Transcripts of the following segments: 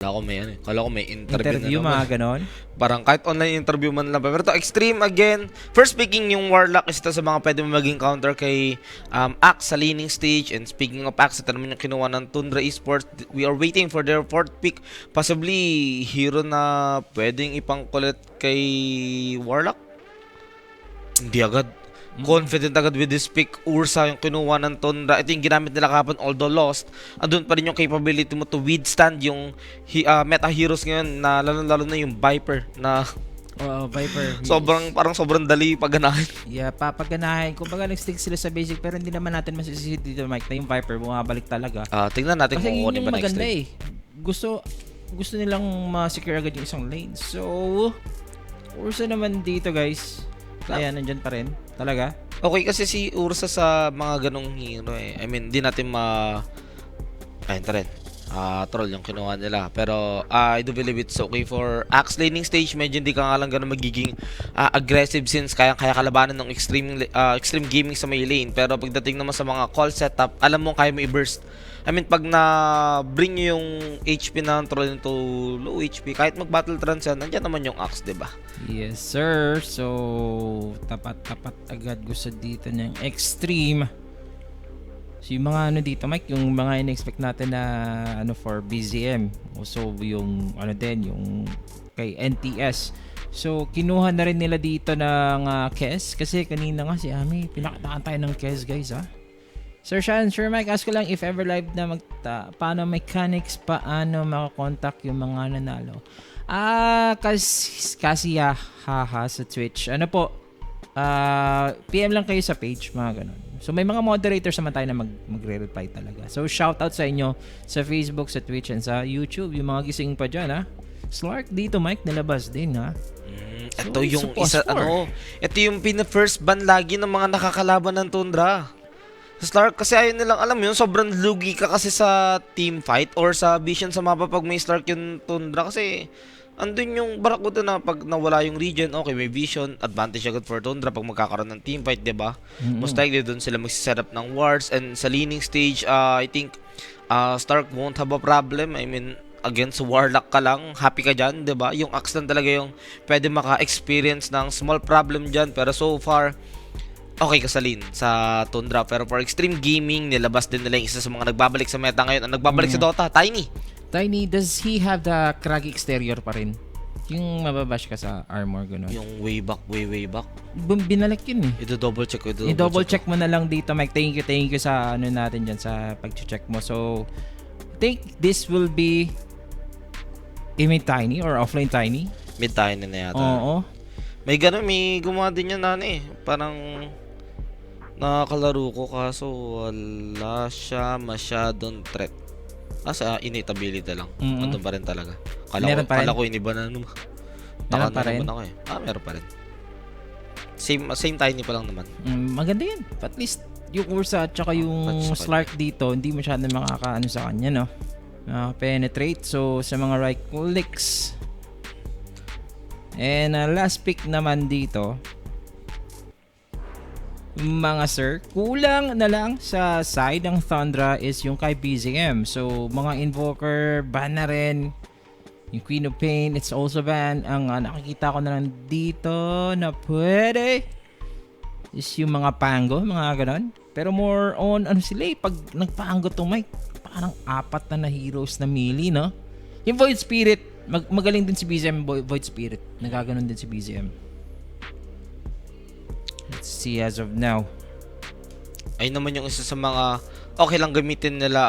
Kala ko may interview Interview, na naman. mga ganon. Parang kahit online interview man lang. Pero to extreme again. First picking yung Warlock is to sa mga pwede mo maging counter kay Axe sa laning stage. And speaking of Axe, ito naman yung kinuha ng Tundra Esports. We are waiting for their fourth pick. Possibly hero na pwedeng ipangkulit kay Warlock. Hindi agad. Confident agad with this pick. Ursa yung kinuha ng Tundra. Ito yung ginamit nila kapon, although lost. Andun pa rin yung capability mo to withstand yung meta heroes ngayon na lalo na yung Viper na Viper. sobrang dali pagganahin. Yeah, papaganahin. Kumbaga nag-stick sila sa basic pero hindi naman natin masisisi dito, Mike, na yung Viper bumabalik talaga. Tingnan natin Kasi kung yun kukunin yung ba next maganda time. Gusto nilang ma-secure agad yung isang lane. So, Ursa naman dito, guys. Kaya nandyan pa rin. Talaga. Okay kasi si Ursa sa mga ganong hero eh. I mean, di natin ayun ta rin. Troll yung kinuha nila. Pero I do believe it's okay for Axe laning stage. Medyo hindi ka nga lang ganun magiging aggressive since kaya kalabanan ng extreme gaming sa may lane. Pero pagdating naman sa mga call setup, alam mo kaya mo i-burst. I mean, pag na-bring nyo yung HP ng troll into low HP, kahit mag-battle trance yan, nandiyan naman yung Axe, diba? Yes, sir. So, tapat agad gusto dito ng extreme. So, yung mga dito, Mike, yung mga in-expect natin na for BZM. Also, yung yung kay NTS. So, kinuha na rin nila dito ng Kes. Kasi kanina nga si Ami, pinakataan tayo ng Kes, guys, ha? Sir Sean, Sir Mike, ask ko lang if ever live na paano mechanics, paano makakontakt yung mga nanalo? Kasi haha sa Twitch. Ano po? PM lang kayo sa page, mga ganun. So may mga moderators naman tayo na magre-reply talaga. So shoutout sa inyo sa Facebook, sa Twitch, and sa YouTube. Yung mga gising pa dyan, ha? Slark dito, Mike, nilabas din, ha? Ito yung isa, ito yung pina-first ban lagi ng mga nakakalaban ng Tundra. Slark, kasi ayun nilang alam yun, sobrang lugi ka kasi sa team fight or sa vision sa mapa pag may Slark yung Tundra kasi andun yung Barracuda na pag nawala yung region, okay, may vision, advantage agad for Tundra pag magkakaroon ng team fight, diba? Most likely dun sila mag-setup ng wards and sa leaning stage, I think Stark won't have a problem. I mean, against Warlock ka lang, happy ka dyan, diba? Yung Axe lang talaga yung pwede maka-experience ng small problem dyan, pero so far, okay kasalin sa Tundra. Pero for extreme gaming, nilabas din nila yung isa sa mga nagbabalik sa meta ngayon. Ang nagbabalik sa Dota, Tiny. Tiny, does he have the craggy exterior pa rin? Yung mababash ka sa armor, gano'n. Yung way back. Binalik yun eh. I-double check ko. I-double check mo na lang dito, Mike. Thank you sa natin dyan, sa pag-check mo. So, I think this will be mid Tiny or offline Tiny. Mid Tiny na yata. Oo. May gano'n, may gumawa din yan parang nakakalaro ko kaso wala siya masyadong threat. Sa innate ability lang. Andun pa rin talaga. Kala ko iniba na naman. Meron pa rin? Ako eh. Meron pa rin. Same Tiny pa lang naman. Maganda yan. At least yung Ursa at saka yung Slark dito, hindi masyadong makakaano sa kanya, no? Penetrate. So, sa mga right clicks. And last pick naman dito, mga sir, kulang na lang sa side ng Thundra is yung kay BZM. So, mga Invoker, ban na rin. Yung Queen of Pain, it's also ban. Ang nakikita ko na lang dito na pwede is yung mga Pango, mga ganon. Pero more on, sila pag nagpango to Mike, parang 4 na heroes na melee, no? Yung Void Spirit, magaling din si BZM, Void Spirit. Nagaganon din si BZM. Let's see as of now. Ayun naman yung isa sa mga okay lang gamitin nila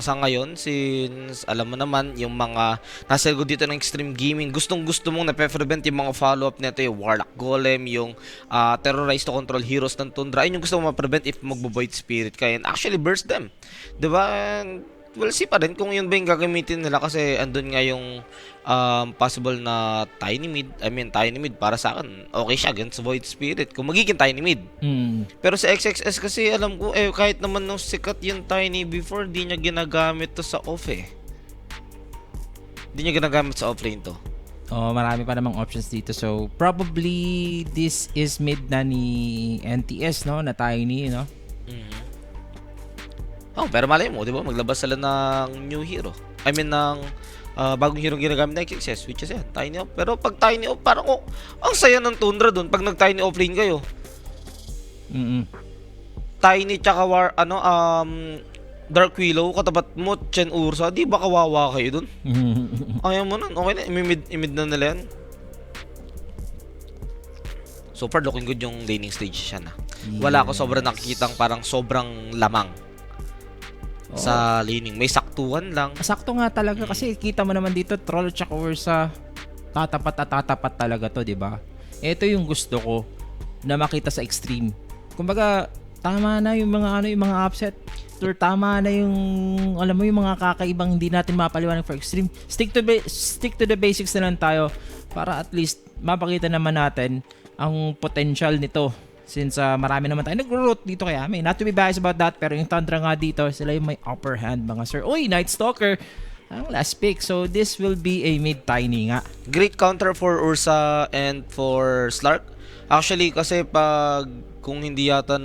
sa ngayon since alam mo naman yung mga nasa go dito ng extreme gaming gustong-gusto mong na-prevent yung mga follow-up nito yung Warlock Golem, yung terrorize to control heroes ng Tundra. Ayun yung gusto mong ma-prevent if magbo-void spirit ka and actually burst them. Diba? We'll see pa rin kung yun ba yung gagamitin nila kasi andun nga yung possible na Tiny Mid para sa akin okay siya against Void Spirit kung magiging Tiny Mid. Pero sa XXS kasi alam ko kahit naman nung sikat yung Tiny before di niya ginagamit to sa off di niya ginagamit sa offlane to. Marami pa namang options dito. So probably this is mid na ni NTS, no, na Tiny, no. Pero malay mo, di ba? Maglabas sila ng new hero. I mean, ng bagong hero ginagamit na XXS, which is yan, Tiny Off. Pero pag Tiny Off, parang ang saya ng Tundra dun pag nag-Tiny Off lane kayo. Tiny tsaka Dark Willow, katapat mo, Chen Ursa, di ba kawawa kayo dun? Ayaw mo nun, okay na, imid na nila yan. So far, looking good yung laning stage siya na. Wala ako sobrang nakikitang parang sobrang lamang sa laning. May saktuhan lang. Sakto nga talaga kasi kita mo naman dito, Troll tsaka Ursa, tatapat talaga to, di ba? Ito yung gusto ko na makita sa extreme. Kumbaga, tama na yung mga upset. Or tama na yung, alam mo, yung mga kakaibang hindi natin mapaliwanag for extreme. Stick to the basics na lang tayo para at least mapakita naman natin ang potential nito. Since marami naman tayo nag-root dito kay Ame. Not to be biased about that, pero yung Tundra nga dito, sila yung may upper hand, mga sir. Uy, Night Stalker! Ang last pick. So, this will be a mid-tiny nga. Great counter for Ursa and for Slark. Actually, kasi kung hindi yata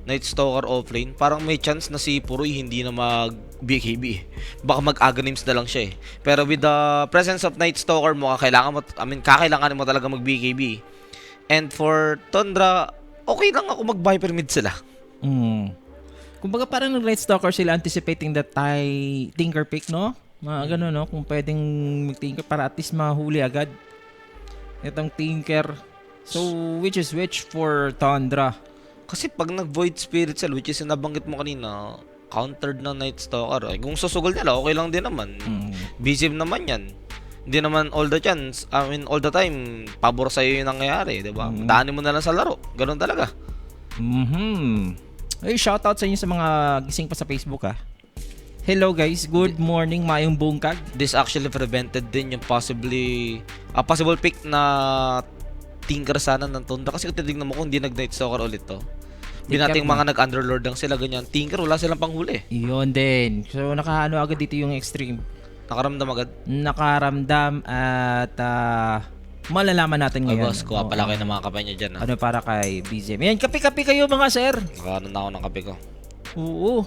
Night Stalker offlane, parang may chance na si Puroy hindi na mag-BKB. Baka mag-Aghanims na lang siya eh. Pero with the presence of Night Stalker mo, kakailangan mo talaga mag-BKB. And for Tundra, okay lang ako mag-Viper mid sila. Kumbaga parang nag-Night Stalker sila anticipating that Tinker pick, no? Mga gano'n, no? Kung pwedeng mag-Tinker para at least mahuli agad itong Tinker. So, which is which for Tundra? Kasi pag nag-Void Spirit Cell, which is yung nabanggit mo kanina, countered na Night Stalker. Kung susugol nila, okay lang din naman. Busy naman yan. Hindi naman all the time, pabor sa'yo yung nangyayari, di ba? Daanin mo na lang sa laro. Ganun talaga. Ay, shoutout sa inyo sa mga gising pa sa Facebook, ha. Hello guys, good morning, mayong bungkag. This actually prevented din yung possible pick na Tinker sana ng Tundra. Kasi kung titignan mo kung hindi nag-Night Stalker ulit to, hindi nating mga nag-Underlord lang sila, ganyan. Tinker, wala silang panghuli. Yun din. So, nakaano agad dito yung extreme. Nakaramdam agad? Nakaramdam at malalaman natin ngayon. Boss, kuha pala kayo ng mga kapay niya dyan. Ha? Ano para kay BZM. Yan, kape-kape kayo mga sir. Nakaano na ako ng kape ko. Oo.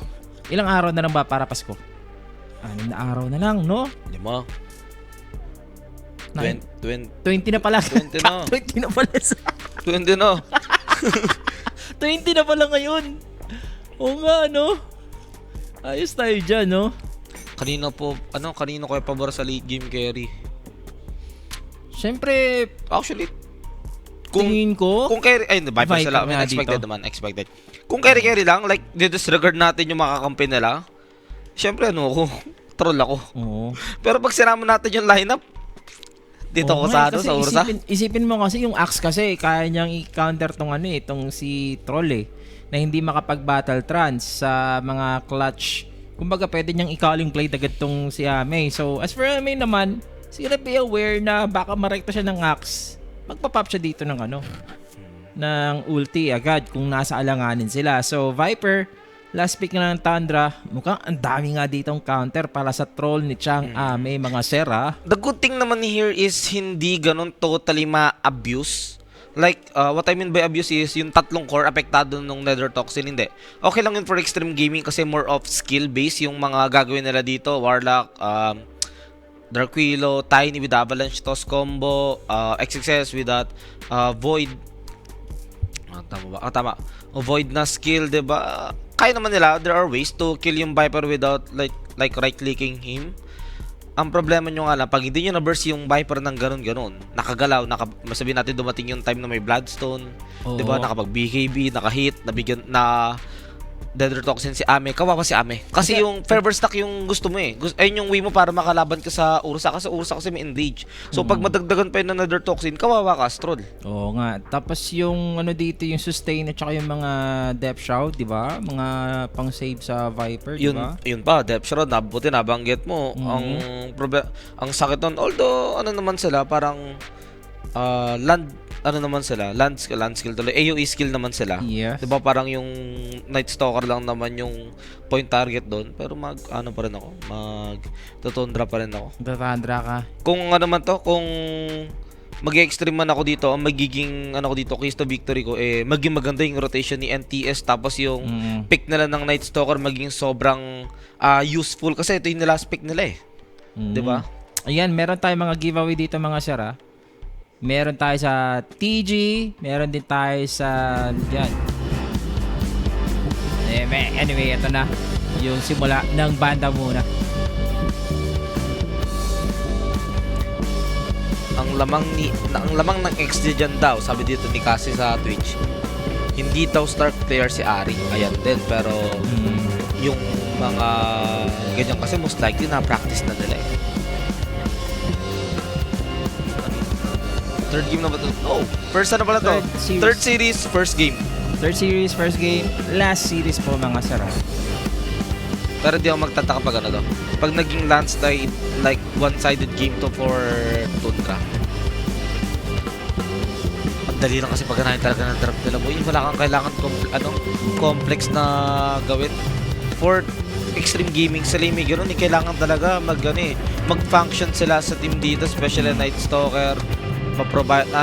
Ilang araw na lang ba para Pasko? 6 na araw na lang, no? 5. 20 na pala. 20 na. 20 na pala. 20 na. 20 na pala ngayon. Oo nga, no? Ayos tayo dyan, no? Kanino kayo pabor sa late game carry? Siyempre, Actually, tingin ko, kung carry, ay, Viper sila. nga Expected. Kung carry lang, like, disregard natin yung makakampi nila, siyempre, troll ako. oo. Pero pag sinama natin yung lineup, dito Oo ako nga, sa kasi Ursa. Isipin mo kasi yung Axe kasi kaya niyang i-counter itong si Troll na hindi makapag-battle trance sa mga clutch. Kumbaga pwede niyang i-calling play agad tong si Ame. So as for Ame naman, siguro be aware na baka marekta siya ng Axe. Magpa-pop siya dito ng ulti agad kung nasa alanganin sila. So Viper, last pick na ng Tundra, mukhang ang dami nga ditong counter para sa Troll ni Chang Ame, mga sera. The good thing naman here is hindi ganun totally ma-abuse. Like, what I mean by abuse is yung 3 core apektado nung Nether Toxin, hindi. Okay lang yun for extreme gaming kasi more of skill-based yung mga gagawin nila dito. Warlock, Dark Willow, Tiny with Avalanche Toss combo, XXS with that, Void. Tama. Void na skill, diba? Kaya naman nila, there are ways to kill yung Viper without like right-clicking him. Ang problema nyo nga lang, pag hindi nyo na-burst yung Viper ng ganun-ganun, nakagalaw, masabihin natin dumating yung time na may Bloodstone, diba? Nakapag-BKB, nakahit, nabigyan na Nether Toxin si Ame, kawawa si Ame. Kasi yung Fervor Stack yung gusto mo eh. Ayun yung way mo para makalaban ka sa Ursa. Kasi Ursa kasi may enrage. So pag madagdagan pa yun ng Nether Toxin, kawawa ka, Stroll. Oo nga. Tapos yung dito, yung sustain at saka yung mga Depth Shroud, di ba? Mga pang-save sa Viper, di ba? Yun pa, Depth Shroud, buti nabanggit mo. Ang sakit nun. Although, naman sila, parang land skill tuloy. AoE skill naman sila. Yes. 'Di ba parang yung Night Stalker lang naman yung point target doon, pero pa rin ako. Tutundra pa rin ako. Tatandra ka. Kung kung mag-extreme man ako dito, ang magiging keys to victory ko maging maganda yung rotation ni NTS, tapos yung pick nila ng Night Stalker maging sobrang useful kasi ito yung last pick nila eh. 'Di ba? Ayan, meron tayong mga giveaway dito mga sir ah. Meron tayo sa TG, meron din tayo sa diyan. Anyway, ito na yung simula ng banda muna. Ang lamang ng XD dyan daw, sabi dito ni Cassie sa Twitch. Hindi daw Stark player si Ari. Ayan din, pero yung mga ganyan kasi most likely na practice na nila eh. Third game na ba ito? Oh, first ano pala to? Third series, first game. Third series, first game, last series po mga sir ah. Pero di ako magtataka pag ano to. Pag naging landslide, like one-sided game to for Tundra. Ang dali lang kasi pag-anahin talaga ng draft nila. Boy, wala kang kailangan complex na gawin. For extreme gaming sila may gano'n, kailangan talaga mag-function sila sa team dito, especially Night Stalker.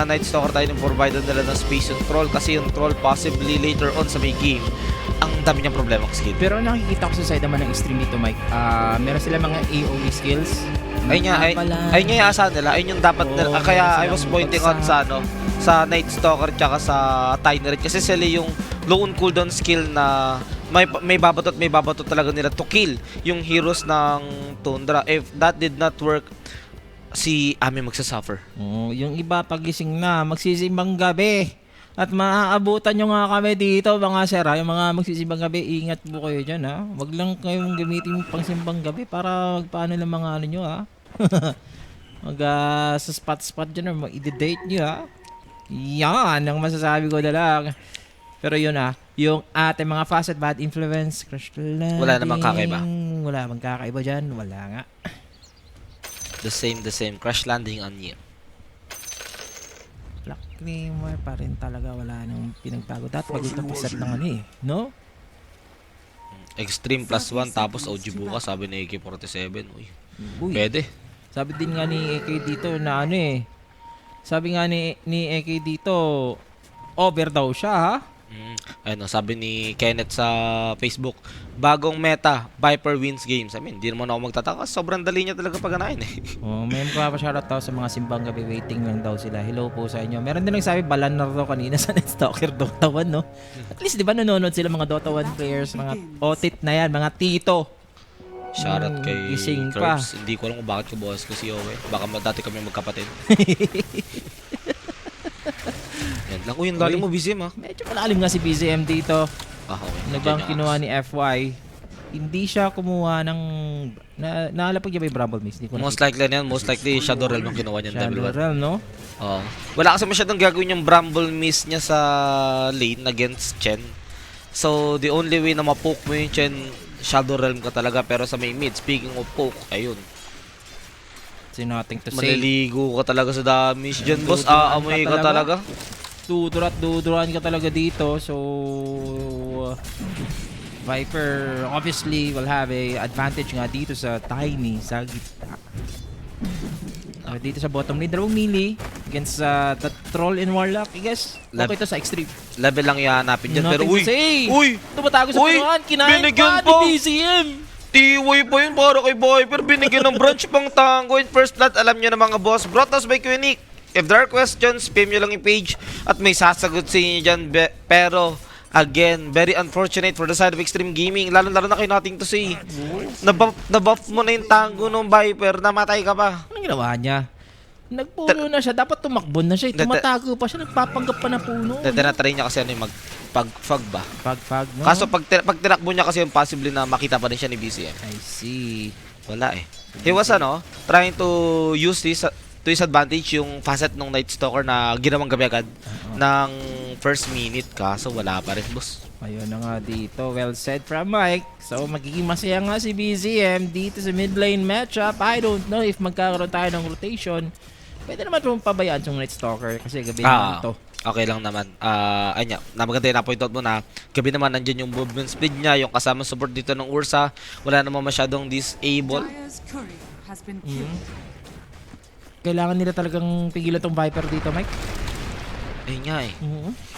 Night Stalker tayo ng provider nila ng space yung troll kasi yung troll possibly later on sa may game ang dami niyang problema skill. Pero nakikita ko sa side naman ng extreme dito Mike, meron sila mga AoE skills. Ayun nga yung asahan nila, ayun yung dapat nila. Kaya I was pointing out sa Night Stalker tsaka sa Tiny Red kasi sila yung low on cooldown skill na may babatot talaga nila to kill yung heroes ng Tundra. If that did not work, si Ami magsasuffer. Yung iba pagising na, magsisimbang gabi. At maaabutan nyo nga kami dito mga sir ha. Yung mga magsisimbang gabi, ingat po kayo dyan ha. Wag lang kayong gamitin pang simbang gabi para paano lang mga ano nyo ha. Sa spot dyan or i-date nyo ha. Yan ang masasabi ko na lang. Pero yun ha, yung ating mga fast at bad influence, crush landing. Wala namang kakaiba. Wala namang kakaiba dyan, wala nga. The same. Crash landing on you. Black Claymore pa rin talaga, wala nang pinagbago. Dapat pag-utang set lang ano eh, no? Extreme +1 tapos OG bukas, sabi ni AK-47. Uy, pwede. Sabi din nga ni AK dito na ano eh. Sabi nga ni AK dito, over daw siya ha? Ayun, sabi ni Kenneth sa Facebook, bagong meta, Viper wins games. I mean, di naman ako magtataka. Sobrang dali niya talaga pag-anahin eh. May magpapashoutout daw sa mga simbang gabi. Waiting lang daw sila. Hello po sa inyo. Meron din nagsabi, balan na daw kanina sa Night Stalker Dota 1, no? At least, di ba nanonood sila mga Dota 1 players, mga otit na yan, mga tito. Shoutout kay gising pa. Curbs. Hindi ko alam kung bakit ko boss ko si Owe. Baka dati kami magkapatid. Yan lang. Uy, yung lalim mo, BZM ha? Medyo malalim nga si BZM dito. Okay. Nagbang kinuha ni FY. Hindi siya kumuha ng... Naalapag niya ba yung Bramble Mace? Most likely na yan. Most likely Shadow Realm yung kinuha niya. Shadow Realm, no? Oo. Wala kasi masyadong gagawin yung Bramble Mace niya sa lane against Chen. So, the only way na mapoke mo yung Chen, Shadow Realm ka talaga. Pero sa may mid, speaking of poke, ayun. Nothing to say. Maliligo ka talaga sa damage dyan, boss. Aamoy ka talaga. Duduran ka talaga dito. So, Viper obviously will have a advantage nga dito sa Tiny sa gitna. Dito sa bottom lane, 2 melee against the Troll in Warlock. I guess, okay to sa extreme. Level lang ihanapin dyan. Pero uy! Tumatago sa punuan. Kinain pa ni BZM. Tiway pa yun para kay Viper. Binigyan ng branch pang tango. In first blood, alam nyo na mga boss. Brought us by Quinique. If there are questions, spam nyo lang yung page at may sasagot sa inyo dyan. Pero, again, very unfortunate for the side of Extreme Gaming. Lalo-lalo na kayo nating to see. Nabuff mo na yung tango ng Viper. Namatay ka pa. Anong ginawa niya? Nagpuno na siya. Dapat tumakbo na siya. Tumatago pa siya. Nagpapanggap pa na puno. Tinatry niya kasi ano yung pag-fog ba? Pag-fog, no? Kaso pag tinakbo niya kasi yung possibly na makita pa rin siya ni BCM. I see. Wala eh. He was trying to use this to his advantage yung facet ng Night Stalker na ginawang gabi agad ng first minute. Kaso wala pa rin, boss. Ayun na nga dito. Well said from Mike. So magiging masaya nga si BZM dito sa mid lane matchup. I don't know if magkakaroon tayo ng rotation. Pwede naman itong pabayaan yung Night Stalker kasi gabi naman to. Okay lang naman. Ayun na maganda yung na-point out mo na gabi naman nandyan yung movement speed niya, yung kasama support dito ng Ursa. Wala naman masyadong disable. Kailangan nila talagang pigilan tong Viper dito, Mike. Ayun nga eh.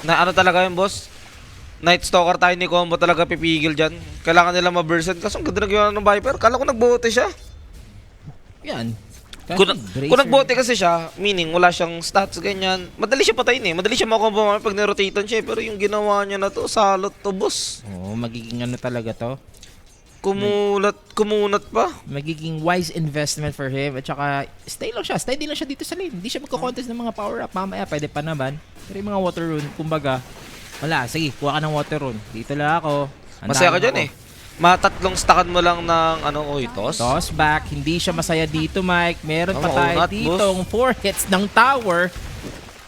Na ano talaga yung boss? Night Stalker tayo ni combo talaga pipigil dyan. Kailangan nila ma-burst. Kasi ang ganda na ginawa ng Viper. Kala ko nagbote siya. Yan. Kung nagbote kasi siya, meaning wala siyang stats, ganyan, madali siya patayin eh. Madali siya makuha pag nirotatean siya eh. Pero yung ginawa niya na to, salot to, boss. Oo, magiging ano talaga to. Kumunat pa. Magiging wise investment for him. At saka, steady lang siya dito sa lane. Hindi siya magko-contest ng mga power-up. Mamaya, pwede pa naman. Pero yung mga water rune, kumbaga, wala, sige, kuha ka ng water rune. Dito lang ako. Masaya ka dyan eh. Matatlong stackan mo lang ng toss. Toss back. Hindi siya masaya dito, Mike. Meron pa tayo makunat, ditong 4 hits ng tower.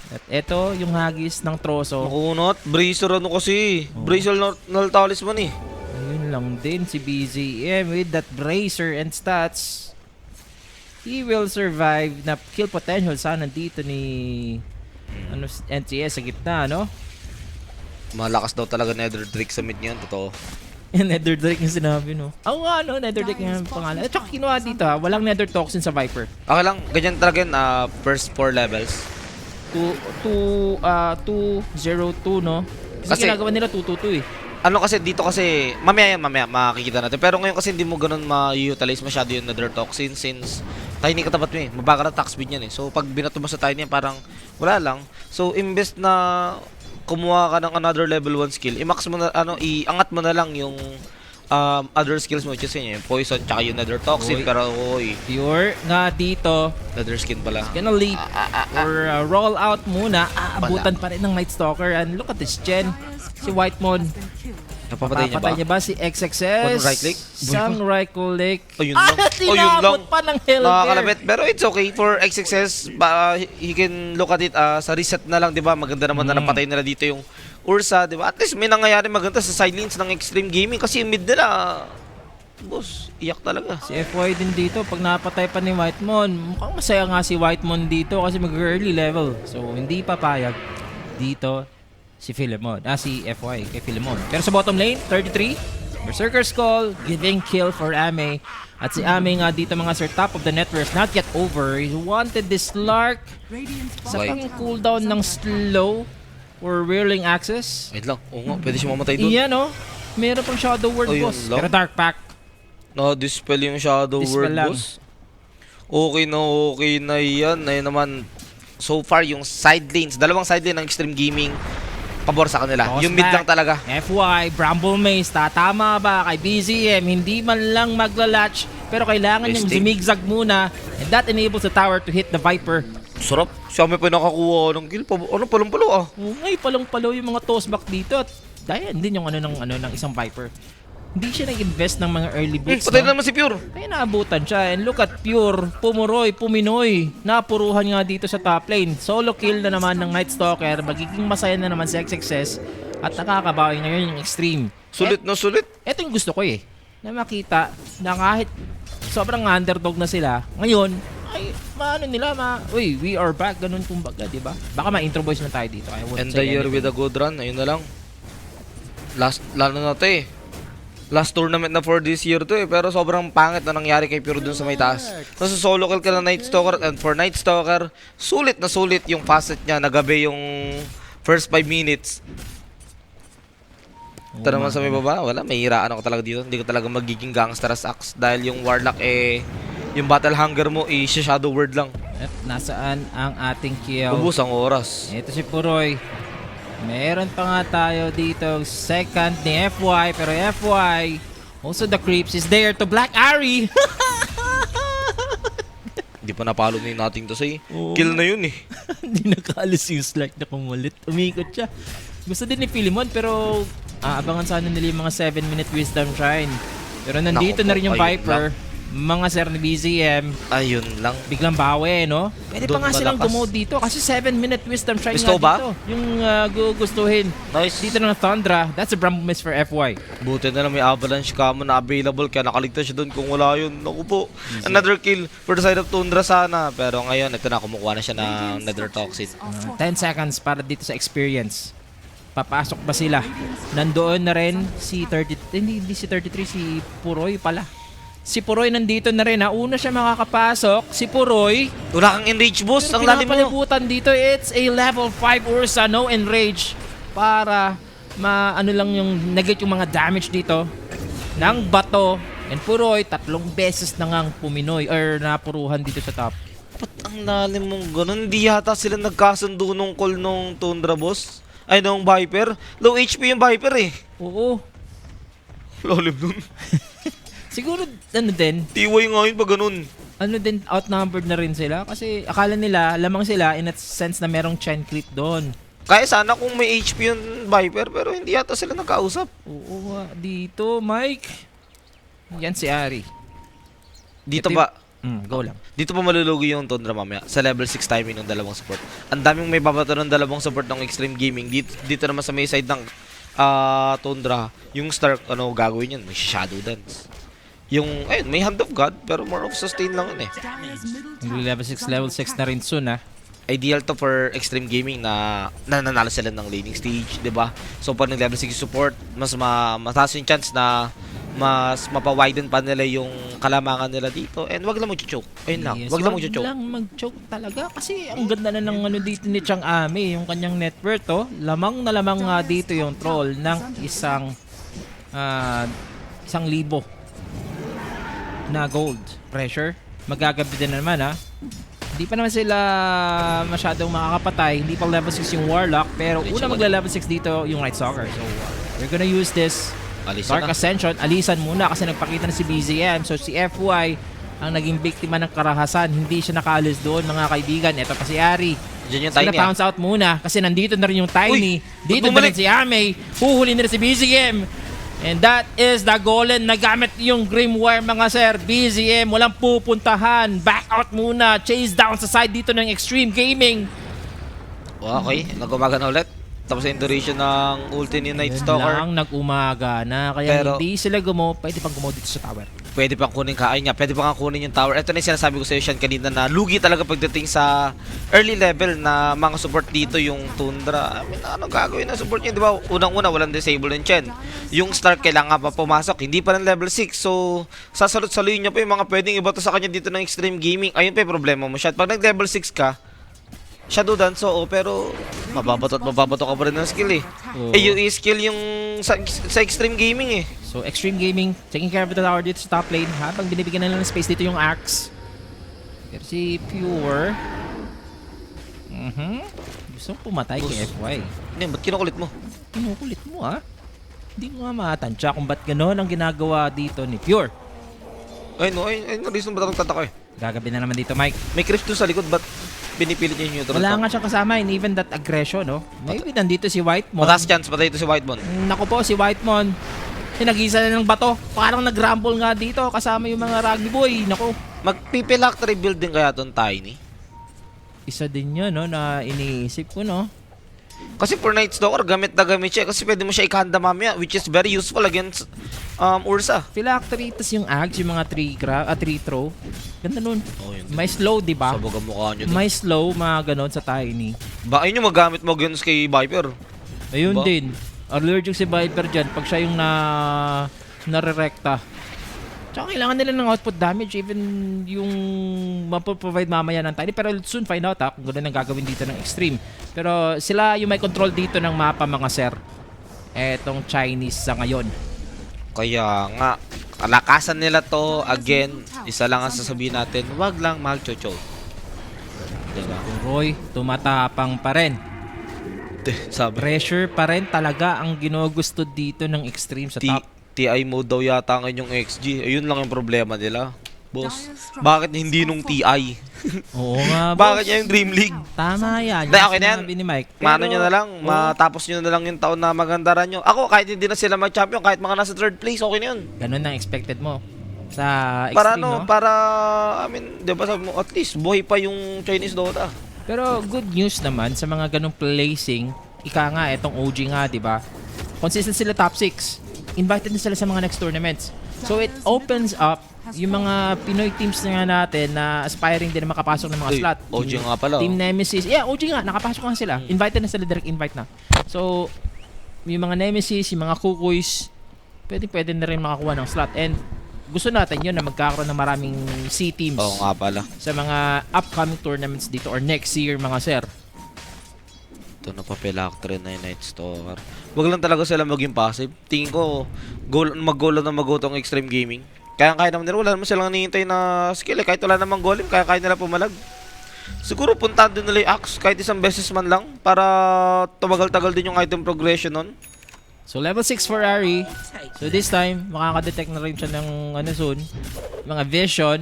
At eto, yung hagis ng troso. Makunat. Bracer kasi. Bracer null talisman eh. Ayun lang din si BZM with that bracer and stats. He will survive na kill potential sana dito ni NTS sa gitna, no? Malakas daw talaga Nether Drake sa mid niyan, totoo. Nether Drake yung sinabi, no? Oo nga, no? Nether Drake yung pangalan. At saka kinuha dito, ha? Walang Nether Toxin sa Viper. Okay lang, ganyan talaga yun, first 4 levels. 202, no? Kasi ginagawa nila 222 eh. Kasi dito kasi, mamaya makikita natin. Pero ngayon kasi hindi mo ganun ma-utilize masyado yung Nether Toxin since tiny katapat mo eh. Mababa na attack speed yan eh. So pag binato mo sa tiny parang wala lang. So imbes na kumuha ka ng another level 1 skill, i-max mo na, iangat mo na lang yung other skills mo, which is yun, yung poison, tsaka yung Nether Toxin, pero pure nga dito, Nether skin pala. gonna leap or roll out muna, aabutan pa rin ng Night Stalker, and look at this gen, si Whitemon. Napapatay Niya ba si XXS? Right click? Sang right click. Yun lang. Tinabot pa ng Hellbear. Nakakalabit. Pero it's okay for XXS. He can look at it sa reset na lang, di ba? Maganda naman na napatay nila dito yung Ursa, di ba? At least may nangyayari maganda sa side lanes ng Extreme Gaming kasi yung mid nila, boss, iyak talaga. Si FY din dito, pag napatay pa ni Whitemon, mukhang masaya nga si Whitemon dito kasi mag-early level. So, hindi papayag dito si Philemon. Si FY kay Philemon. Pero sa bottom lane, 33. Berserker's Call, giving kill for Ame. At si Ame nga dito mga sir, top of the network, not yet over. He wanted this Lark sa pang cooldown ng slow or whirling access. Wait lang. Oo nga, pwede siya mamatay doon. Iyan meron pang Shadow Word, boss. Pero Dark Pact. Dispel yung Shadow Word, lang. boss. Okay na yan. Ayun naman, so far yung side lanes, dalawang side lane ng Extreme Gaming, pabor sa kanila. Toss yung mid back. lang talaga. FY, Bramble Maze, tatama ba kay BZM? Hindi man lang maglalatch, pero kailangan niyang zumigzag muna, and that enables the tower to hit the Viper. Sarap. Siya may pinakakuha ng kill. Palang-palo Ngay, palang-palo yung mga tossback dito, at dahil din yung ng isang Viper. Hindi siya nag-invest ng mga early boots. Patay na naman si Pure. Kaya naabutan siya. And look at Pure, Pumuroy, Puminoy. Napuruhan nga dito sa top lane. Solo kill na naman ng Night Stalker. Magiging masaya na naman si XXS. At nakakabawi ngayon yung Extreme. Sulit na sulit. Ito yung gusto ko eh. Na makita na kahit sobrang underdog na sila, ngayon, ay, uy, we are back, ganun kumbaga, di ba? Baka ma-intro boys na tayo dito. End the year with a good run. Ayun na lang. Lalo na to eh. Last tournament na for this year to eh. Pero sobrang pangit na nangyari kay Pure dun sa may taas. Nasa solo kill ka na Night Stalker. And for Night Stalker, sulit na sulit yung facet niya. Nagabi yung first 5 minutes. Ito naman sa may baba. Wala, may hiraan ako talaga dito. Hindi ko talaga magiging gangster as Axe. Dahil yung Warlock yung battle hunger mo Shadow Word lang. At nasaan ang ating kill? Ubus ang oras. Ito si Puroy. Meron pa nga tayo dito second ni FY, pero FY also the creeps is there to Black Ari. Hindi pa napalo na yung nating to say. Kill na yun eh. Hindi nakaalis yung Slark na kumulit. Umikot siya. Gusto din ni Philemon pero abangan sana nila yung mga 7-minute wisdom shrine. Pero nandito na rin yung Viper. Mga sir ni BZM. Ayun lang. Biglang bawi, no? Pwede pa nga silang gumold dito kasi 7-minute wisdom shrine nga dito. Yung gugustuhin. Nice. Dito ng Thundra. That's a Bramble Miss for FY. Buti na lang may avalanche camo na available kaya nakaligtas siya doon. Kung wala yun, naku po. Another kill for the side of Tundra sana. Pero ngayon, ito na, kumukuha na siya ng Nether Toxin. 10 seconds para dito sa experience. Papasok ba sila? Nandoon na rin si 33, hindi si 33, si Puroy pala. Si Puroy nandito na rin. Una siya makakapasok. Si Puroy. Wala kang enrage, boss. Ang lalim mo. Pinapalibutan dito. It's a level 5 Ursa. No enrage. Para lang yung negate yung mga damage dito. Ng bato And Puroy, 3 beses na ngang puminoy or napuruhan dito sa top. Ba't ang lalim mong ganun? Hindi yata sila nagkasundo nung call nung Tundra, boss. Ay, nung Viper. Low HP yung Viper eh. Oo. Lalim nun. Siguro, ano din, TY nga yun pag ganun. ano din, outnumbered na rin sila. Kasi akala nila, lamang sila in a sense na merong chain creep doon. Kaya sana kung may HP yung Viper, pero hindi yata sila nagkausap. Oo nga, dito, Mike. Yan si Ari. Dito Ito ba? Go lang. Dito pa malulugi yung Tundra mamaya sa level 6 timing ng dalawang support. Ang daming may babato ng dalawang support ng Extreme Gaming. Dito naman sa may side ng Tundra, yung Stark, ano gagawin yun? May Shadow Dance. Yung, ayun, may Hand of God, pero more of sustain lang yun eh. Level 6 na rin soon, ha? Ideal to for Extreme Gaming na nananalo sila ng laning stage, 'di ba? So pag nag level 6 support, mas mataas yung chance na mas mapa-widen pa nila yung kalamangan nila dito. And wag lang mag-choke. Ayun lang. Yes, Wag lang mag-choke. Wag lang mag-choke talaga kasi ang ganda na ng ano dito ni Chang Ami, yung kanyang net worth, oh. Lamang na lamang nga dito yung troll ng isang 1,000 na gold. Pressure. Magagabi din naman, ha. Hindi pa naman sila masyadong makakapatay. Hindi pa level 6 yung Warlock. Pero una magla-level 6 dito yung Night Stalker. So, we're gonna use this Alisan Dark na. Ascension. Alisan muna kasi nagpakita na si BZM. So, si FY ang naging biktima ng karahasan. Hindi siya nakaalis doon, mga kaibigan. Ito pa si Ari. Diyan yung Sila Tiny. Ah. bounce out muna kasi nandito na rin yung Tiny. Uy, Dito na bumalik. rin si Amey. Huhuli na rin si BZM. And that is the Golem. Nagamit yung Grimwire, mga sir. BZM, walang pupuntahan. Back out muna. Chase down sa side dito ng Extreme Gaming. Okay, nag-umaga na ulit. Tapos yung duration ng ulti ni Night Stalker. Lang nag-umaga na. Kaya Pero- hindi sila pwede pang gumawa dito sa tower. Pwede pang kunin ka. Ayun nga, pwede pang kunin yung tower. Ito na yung sinasabi ko sa iyo, Sean, kanina na lugi talaga pagdating sa early level na mga support dito yung Tundra. I mean, ano gagawin na support niya, di ba? Unang-una, walang disable yung Chen. Yung Stark kailangan pa pumasok. Hindi pa rin level 6. So, sasalot-saluin niya pa yung mga pwedeng ibato sa kanya dito ng Extreme Gaming. Ayun pa yung problema mo, Sean. Pag nag-level 6 ka, Shadow Dance, oo, pero mababato ka pa rin ng skill eh. Oo. Eh, yung skill yung sa Extreme Gaming eh. So, Extreme Gaming, taking care of the tower dito sa top lane. Habang binibigyan na lang ng space dito yung Axe. Pero si Pure... Gusto pumatay kay FY. Hindi, ba't kinukulit mo? Kinukulit mo, ha? Hindi mo nga matansya kung ba't gano'n ang ginagawa dito ni Pure. Ay, no, ay, reason ba't akong tataka eh. Gagabi na naman dito, Mike. May crypt doon sa likod, ba't pinipilit niya yung neutral? Wala nga siyang kasama in even that aggression, no? Maybe nandito si Whitemon. Mataas chance, patay ito si Whitemon. Naku po, si Whitemon. Pinag-isa na ng bato. Parang nag-rumble nga dito kasama yung mga rugby boy. Naku. Magpipilak rebuild din kaya itong Tiny? Isa din yun, no, na iniisip ko, no? Kasi for Night Stalker, gamit na gamit siya. Kasi pwede mo siya ikanda mamaya, which is very useful against Ursa. Phylactery, tas yung Ags, yung mga 3 throw. Ganda nun. Oh, yun. May slow, di ba? Sabog ang mukha nyo. May slow, mga ganon sa Tiny. Ba, ayun yung magamit mo against kay Viper. Ayun Diba? din. Allergic si Viper dyan pag siya yung nare-recta. Tsaka kailangan nila ng output damage even yung mapoprovide mamaya ng Tiny. Pero soon find out, ha, kung gano'n ang gagawin dito ng Extreme. Pero sila yung may control dito ng mapa, mga sir. Etong Chinese sa ngayon. Kaya nga, kalakasan nila to, again, isa lang ang sasabihin natin, wag lang mag-chocho. Diba? Roy, tumatapang pa rin. Sabi, Pressure pa rin talaga ang ginugusto dito ng Extreme sa top. TI mode daw yata ang inyong XG. Ayun lang yung problema nila. Boss, bakit hindi nung TI? Oo nga, boss. Bakit niya yung Dream League? Tama yan. Hindi, Yung okay na yan. sinabi ni Mike. Mano nyo na lang, oo. matapos nyo na lang yung taon na magandaran nyo. Ako, kahit hindi na sila mag-champion, kahit mga nasa third place, okay na yun. Ganun ang expected mo sa Extreme, Para no? para, I mean, di ba sabi mo, at least, buhay pa yung Chinese Dota. Pero good news naman sa mga ganung placing. Ika nga, etong OG nga, di ba? Consistent sila top 6. Invited na sila sa mga next tournaments. So it opens up yung mga Pinoy teams na nga natin na aspiring din na makapasok ng mga Uy, slot. OG nga pala, Team oh. Nemesis. Yeah, OG nga. Nakapasok nga sila. Invited na sila. Direct invite na. So, yung mga Nemesis, yung mga Kukuys, pwede na rin makakuha ng slot. And gusto natin yun na magkakaroon ng maraming C teams Oo nga pala. sa mga upcoming tournaments dito or next year, mga sir. Ito na papilactor na yung Night Stalker. Wag lang talaga sila maging passive. Tingin ko, mag-goal na mag-go tong Extreme Gaming. Kaya naman nila. Wala naman silang hinihintay na skill eh. Kahit wala namang golem, kaya nila pumalag. Siguro puntahan din nila yung Axe kahit isang beses man lang para tumagal-tagal din yung item progression nun. So level 6 for Ari. So this time, makaka-detect na rin siya ng ano soon, mga vision.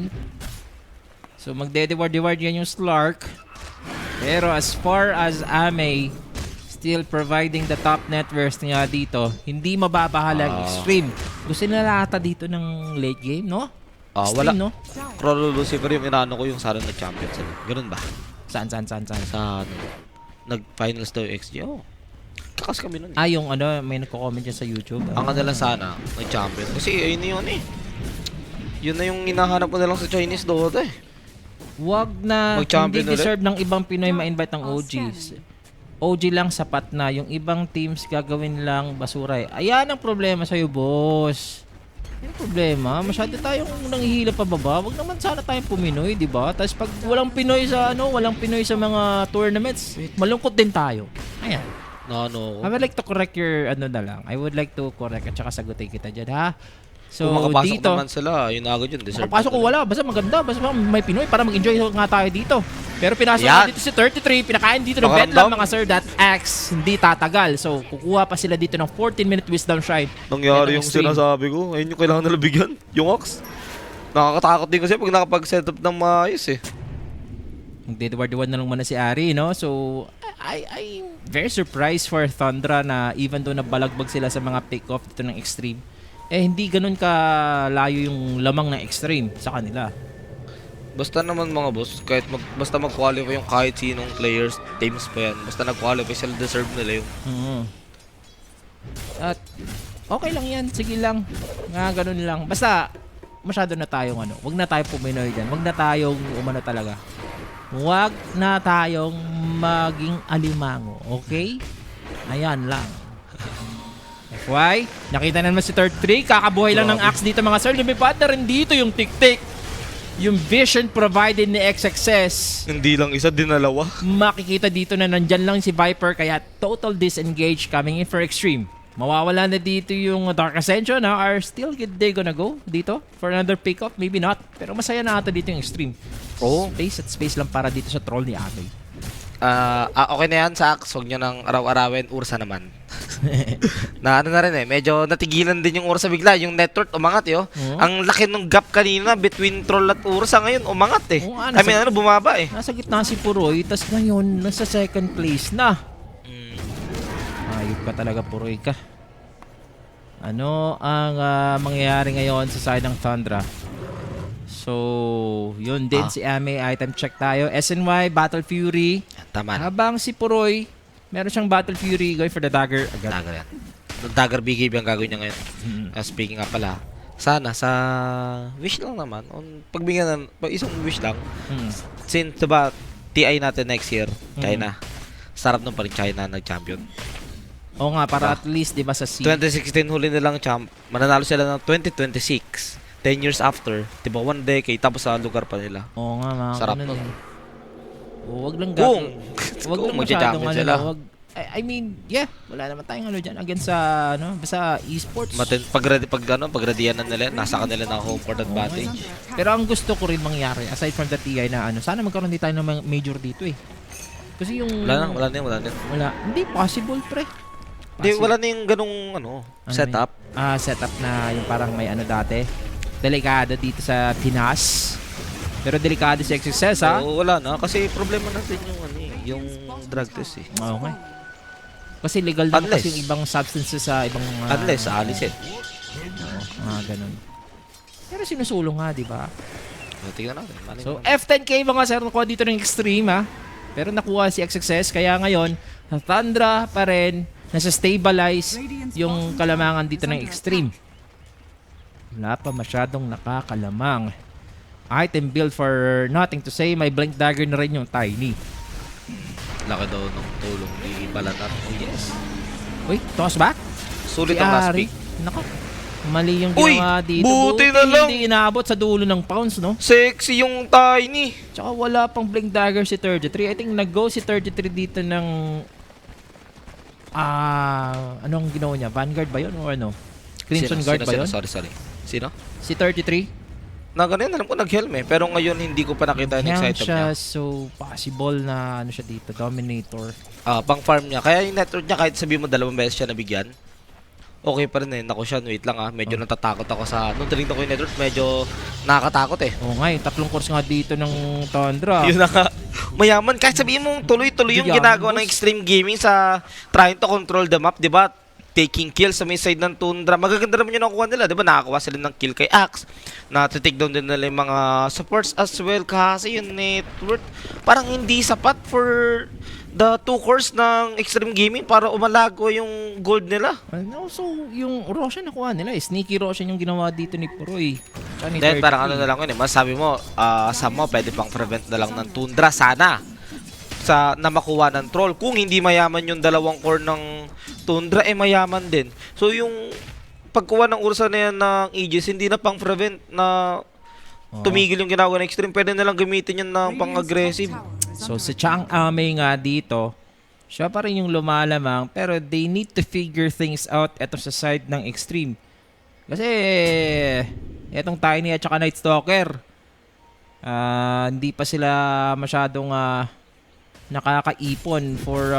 So magde-reward yan yung Slark. Pero as far as Ame still providing the top net worth niya dito, hindi mababahala ang Extreme. Gusto nila ata dito ng late game, no? Wala. Extreme, no? Chrono Lucifer yung inaano ko yung sana nag-champion sila. Ganun ba? Saan? Sa ano, nag-finals daw yung XG. Kakas kami nun. Yung ano, may nagko-comment dyan sa YouTube. Ang kanila sana, nag-champion. Kasi ayun na yun eh. Yun na yung hinahanap ko na lang sa Chinese Dota eh. Wag na, Mag-champion hindi deserve ng ibang Pinoy ma-invite ng OGs. OG lang sapat na. Yung ibang teams gagawin lang basura eh. Ayan ang problema sa'yo, boss. Yung problema, masyado tayong nanghihila pa baba. Wag naman sana tayong puminoy, di ba? Tapos pag walang Pinoy sa walang Pinoy sa mga tournaments, malungkot din tayo. Ayan. No. I would like to correct your ano na lang. I would like to correct at saka sagutin kita dyan, ha? So, kung makapasok dito, naman sila, yun agad yun. makapasok ko wala. Basta maganda. Basta may Pinoy para mag-enjoy nga tayo dito. Pero pinasok nga dito si 33. Pinakain dito ng Bedlam, mga sir. That Axe hindi tatagal. So, kukuha pa sila dito ng 14-minute wisdom shrine. Nangyari yung sinasabi ko. Ayun yung kailangan nila bigyan. Yung Ox. Nakakatakot din kasi pag nakapag-setup ng maayos eh. Magde-reward na lang muna si Ari, no? So, I'm very surprised for Thundra na even though nabalagbag sila sa mga pick-off dito ng Extreme, hindi ganun ka-layo yung lamang ng Extreme sa kanila. Basta naman mga boss, basta mag-qualify yung kahit sinong players, teams pa yan. Basta nag-qualify sila, deserve nila yun. At okay lang yan, sige lang. Nga ganun lang. Basta masyado na tayong wag na tayong puminoy dyan. Wag na tayong umano talaga. Wag na tayong maging alimango, okay? Ayan lang. FY, nakita na naman si third 3. Kakabuhay lang ng Axe dito mga sir. Lumipad na rin dito yung tik-tik. Yung vision provided ni XXS. Hindi lang isa, dinalawa. Makikita dito na nandyan lang si Viper. Kaya total disengage coming in for Extreme. Mawawala na dito yung Dark Ascension. Are still they gonna go dito for another pick-up? Maybe not. Pero masaya na ata dito yung Extreme. Space at space lang para dito sa troll ni Ame. Okay na yan sa Axe. Huwag nyo nang araw-arawin. Ursa naman. Na ano na rin eh. Medyo natigilan din yung Ursa bigla. Yung network umangat yo. Ang laki ng gap kanina between troll at Ursa ngayon umangat eh. Bumaba eh. Nasa gitna si Puroy. Tas ngayon nasa second place na. Ayop ka talaga, Puroy ka. Ano ang mangyayari ngayon sa side ng Thundra? So, yun din si Ame. Item check tayo. SNY, Battle Fury. Tama. Habang si Puroy, meron siyang Battle Fury. Going for the dagger agad. Dagger yan. Dagger BKB ang gagawin niya ngayon. Speaking nga pala, sana sa wish lang naman. Pagbigyan ng isang wish lang. Since diba, TI natin next year, China. Sarap nung pa rin China nag-champion. Oo nga, para at least, di ba sa C? 2016 huli nilang champ. Mananalo sila ng 2026. 10 years after. Diba, 1 decade. Tapos sa lugar pa nila. Oo nga, mga sarap nun. Wag lang Kung masyadong sila. wag, I mean, yeah, wala naman tayong dyan against sa, basta esports. Pag-readyan na nila, nasa kanila na home court advantage. Pero ang gusto ko rin mangyari, aside from the TI na sana magkaroon din tayo ng major dito eh. Kasi yung... Wala na. Hindi possible, pre. Hindi, wala na yung ganung setup. Setup na yung parang may dati. Delikado dito sa Pinas. Pero delikado si XXS, ha? Oo, wala na. Kasi problema natin yung drug test eh. Okay. Kasi legal na kasi yung ibang substances sa ibang... unless, aalis eh. Ganun. Pero sinusulong nga, di ba? Tingnan natin. So, F10K mga sir, nakuha dito ng Extreme, ha? Pero nakuha si XXS. Kaya ngayon, Thundra pa rin, nasa stabilize yung kalamangan dito ng Extreme. Wala pa masyadong nakakalamang. Item build for nothing to say. May blink dagger na rin yung Tiny. Laki daw ng tulong ni Balatat. Oh yes. Uy, toss back? Sulit ang last pick. Nako. Mali yung ginawa dito. Buti na lang. Hindi inaabot sa dulo ng pounds, no? Sexy yung Tiny. Tsaka wala pang blink dagger si 33. I think nag-go si 33 dito ng... anong ginawa niya? Vanguard ba yun o ano? Crimson Guard ba yun? Sorry. Sino? Si 33. Na ganun, alam ko nag-helm eh. Pero ngayon hindi ko pa nakita yung next Hang item siya, niya. so possible na ano siya dito, Dominator. Pang farm niya. Kaya yung network niya kahit sabihin mo 2 beses siya nabigyan, okay pa rin eh. Naku siya, wait lang medyo natatakot ako sa... Nung tinignan ko yung network, medyo nakakatakot eh. Oo nga, yung 3 course nga dito ng Tundra. Yun na nga. Mayaman. Kahit sabihin mo tuloy-tuloy yung Yaman, ginagawa ng boss. Extreme Gaming sa trying to control the map, di ba? Taking kills sa may side ng Tundra. Magaganda naman yung nakuha nila, di ba? Nakakuha sila ng kill kay Axe. Na-take down din nila yung mga supports as well. Kasi yung network parang hindi sapat for the 2 cores ng Extreme Gaming para umalago yung gold nila. And also, yung Roshan nakuha nila, sneaky Roshan yung ginawa dito ni Puroy. Tsaka ni Then 33. parang ano na lang yun eh. Masabi mo, somehow pwede pang prevent na lang ng Tundra sana na makuha ng troll. Kung hindi mayaman yung 2 core ng Tundra, mayaman din. So yung pagkuha ng ursa na yan ng Aegis, hindi na pang prevent na tumigil yung ginagawa ng Extreme. Pwede na lang gamitin yan ng pang-aggressive. So si Chang Ame nga dito, siya pa rin yung lumalamang, pero they need to figure things out eto sa side ng Extreme. Kasi etong Tiny at saka Night Stalker, hindi pa sila masyadong nakakaipon for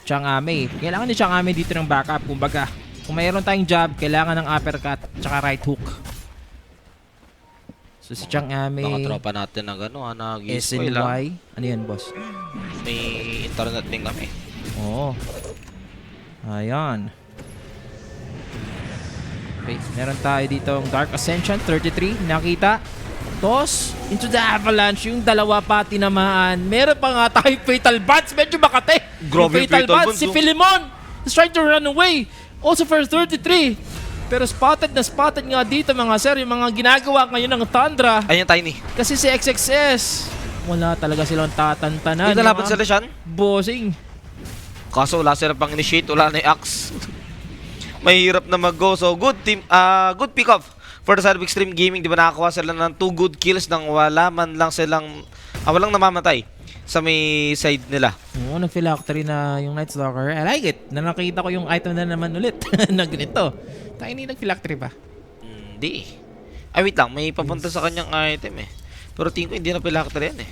Chang Ame. Kailangan ni Chang Ame dito ng backup. Kumbaga, kung mayroon tayong job, kailangan ng uppercut at saka right hook. So si Chang Ame, Mga tropa natin na gano'n, nag-i-spoil lang. SNY. Ano yan, boss? May internet din kami. Oo. Ayan. Okay, meron tayo dito ang Dark Ascension, 33. Nakita. Toss into the avalanche. Yung 2 pa tinamaan. Meron pa nga tayo Fatal Bats. Medyo makate. Grabe Yung Fatal Fatal Bats. Bats, Si oh. Philemon is trying to run away. Also for 33. Pero spotted na spotted nga dito mga sir. Yung mga ginagawa ngayon ng Tundra. Ayun, Tiny. Kasi si XXS, wala talaga silang tatantanan. Yung nalaban sila siyan. Bossing. Kaso wala sila pang initiate, wala na yung Axe. Mahirap na mag-go. So good team, good pick off for the side of Extreme Gaming. Di ba nakakuha sila ng 2 good kills nang wala man lang silang, walang namamatay sa may side nila. Oo, nag-phylactery na yung Night Stalker. I like it. Na nakita ko yung item na naman ulit na ganito. Tayo hindi nag-phylactery ba? Hindi. Ay wait lang, may papunta sa kanyang item eh. Pero tingin ko hindi na phylactery yan eh.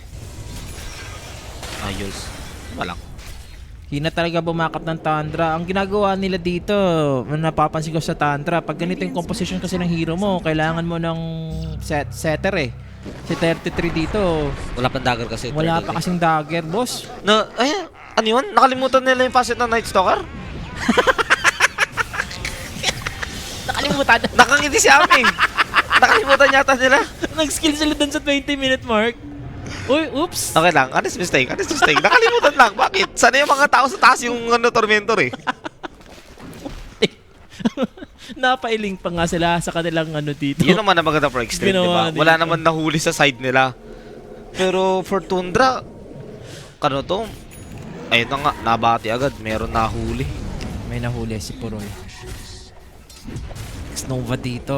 Ayos. Walang. Hindi na talaga bumakap ng Tundra. Ang ginagawa nila dito, napapansin ko sa Tundra, pag ganito yung composition kasi ng hero mo, kailangan mo ng setter eh. Si 33 dito, Wala pang dagger kasi. wala pa kasing dagger, boss. Ano yun? Nakalimutan nila yung facet ng Night Stalker? Nakalimutan. Nakangiti si Aming. Nakalimutan yata nila. Nag-skill sila dun sa 20-minute mark. Uy, oops. Okay lang, honest mistake. Nakalimutan lang. Bakit? Sana yung mga tao sa taas yung tormentor eh. Napailing pa nga sila sa kanilang dito. Yun naman ang maganda for Extreme, di ba? Ginawa Wala dito. naman nahuli sa side nila. Pero for Tundra, ano to? Ayun na nga, nabati agad. Meron nahuli. May nahuli si Puroy. X-Nova dito.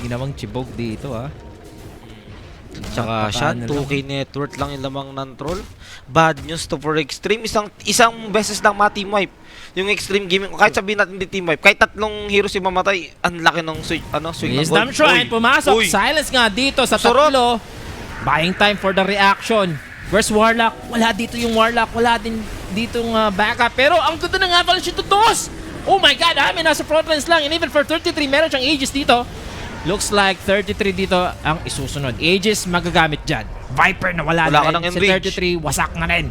Ginawang chibog dito Tsaka siya, Napakaano 2K net worth lang yung lamang ng troll. Bad news to for Extreme. Isang beses lang ma-team wipe. Yung Extreme Gaming, kahit sabihin natin hindi team wipe, kahit 3 heroes yung mamatay, ang laki ng swing Wisdom ng gold. Shrine, pumasok. Uy. Silence nga dito sa Surot. tatlo. Buying time for the reaction. Where's Warlock? Wala dito yung Warlock. Wala din ditong backup. Pero ang ganda ng avalanche ito, Toss! Oh my God, may nasa frontlines lang. And even for 33, meron siyang Aegis dito. Looks like 33 dito ang isusunod. Aegis magagamit dyan. Viper na wala Wala ka na rin. ng Si enrage. 33, wasak na rin.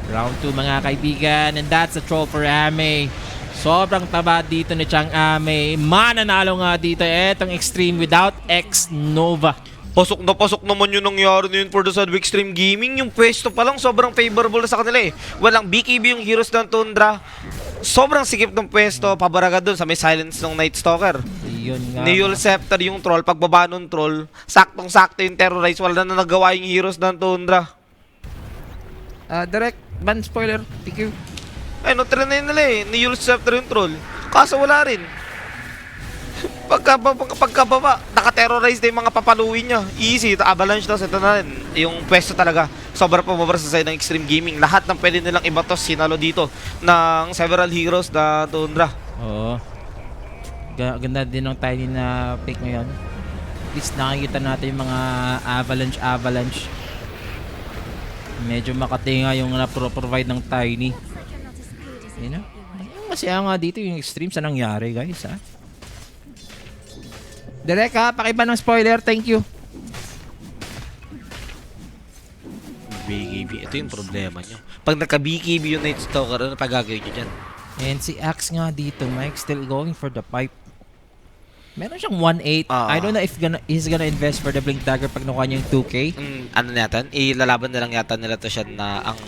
Round 2 mga kaibigan. And that's a troll for Ame. Sobrang taba dito ni Chang Ame. Mananalo nga dito. Etong Extreme without X-Nova. Pasok naman yung nangyari na yun for the side of Extreme Gaming. Yung pwesto pa lang sobrrang favorable na sa kanila eh. Walang BKB yung heroes ng Tundra. Sobrang sikip ng pwesto. Pabaraga dun sa may silence ng Night Stalker. Yun nga. Neil Scepter yung troll. Pagbaba ng troll, saktong-sakto yung terrorize. Wala na nagawa yung heroes ng Tundra. Direct ban spoiler. PQ. Ay, no, trinay nila eh. Neil Scepter yung troll. Kaso wala rin. Pagkababa, naka-terrorize na yung mga papaluin niya. Easy, avalanche na, ito na rin. Yung pwesto talaga, sobrang pumabara sa side ng Extreme Gaming. Lahat ng pwede nilang ibatos, sinalo dito ng several heroes na Tundra. Oo. Ganda din ng Tiny na pick ngayon. At least nakikita natin yung mga avalanche. Medyo makatinga yung na-provide ng Tiny. You know? Masaya nga dito yung extreme sa nangyari, guys, ha? Direk, ha? Pakiba ng spoiler. Thank you. BKB. Ito yung problema nyo. Pag nagka-BKB yung Night Stalker, ano pa gagawin nyo dyan? And si Axe nga dito, Mike, still going for the pipe. Meron siyang 1.8. I don't know if he's gonna invest for the Blink Dagger pag nakuha niya yung 2K. Ano natin? Ilalaban na lang yata nila to siya na ang